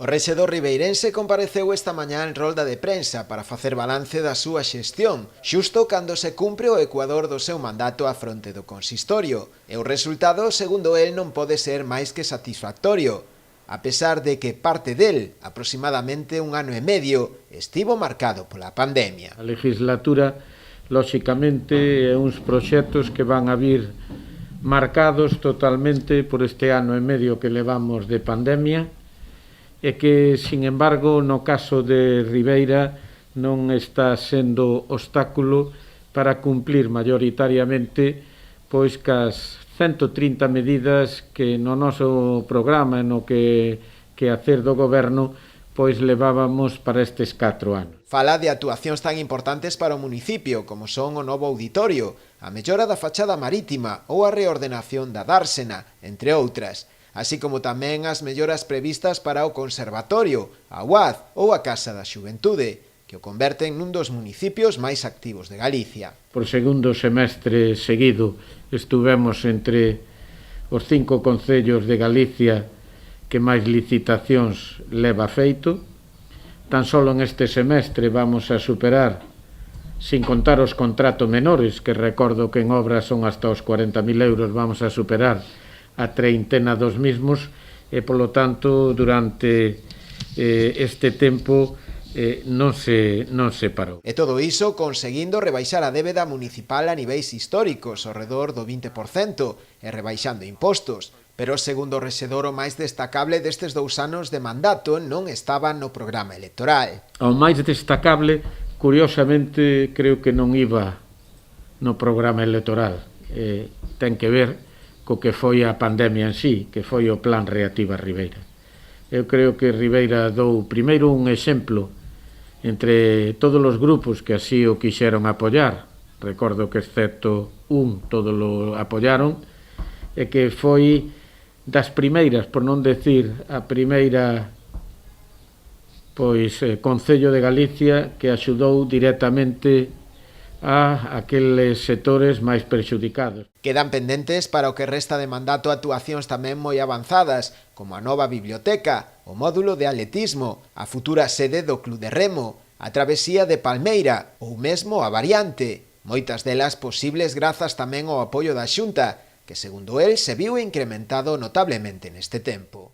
O rexedor ribeirense compareceu esta mañá en rolda de prensa para facer balance da súa xestión, xusto cando se cumpre o ecuador do seu mandato á fronte do consistorio, e o resultado, segundo el, non pode ser máis que satisfactorio, a pesar de que parte del, aproximadamente un ano e medio, estivo marcado pola pandemia. A legislatura, lóxicamente, é uns proxectos que van a vir marcados totalmente por este ano e medio que levamos de pandemia, e que, sin embargo, no caso de Ribeira non está sendo obstáculo para cumplir maioritariamente pois cas 130 medidas que no noso programa e no que hacer do goberno pois levábamos para estes 4 anos. Fala de actuacións tan importantes para o municipio como son o novo auditorio, a mellora da fachada marítima ou a reordenación da dársena, entre outras, así como tamén as melloras previstas para o Conservatorio, a UAD ou a Casa da Xuventude, que o converten nun dos municipios máis activos de Galicia. Por segundo semestre seguido estuvemos entre os 5 concellos de Galicia que máis licitacións leva feito. Tan solo en este semestre vamos a superar, sin contar os contratos menores, que recordo que en obras son hasta os 40.000 euros, vamos a superar a treintena dos mismos, e polo tanto durante este tempo non se parou. E todo iso conseguindo rebaixar a débeda municipal a niveis históricos, ao redor do 20%, e rebaixando impostos. Pero, segundo o rexedor, o máis destacable destes 2 anos de mandato non estaba no programa electoral. O máis destacable, curiosamente, creo que non iba no programa electoral. Ten que ver co que foi a pandemia en sí, que foi o Plan Reactiva Ribeira. Eu creo que Ribeira dou primeiro un exemplo entre todos os grupos que así o quixeron apoiar, recordo que excepto todos o apoiaron, e que foi das primeiras, por non decir a primeira Concello de Galicia que axudou directamente a aqueles sectores máis perxudicados. Quedan pendentes para o que resta de mandato actuacións tamén moi avanzadas, como a nova biblioteca, o módulo de atletismo, a futura sede do Club de Remo, a travesía de Palmeira ou mesmo a variante, moitas delas posibles grazas tamén ao apoio da Xunta, que segundo el se viu incrementado notablemente neste tempo.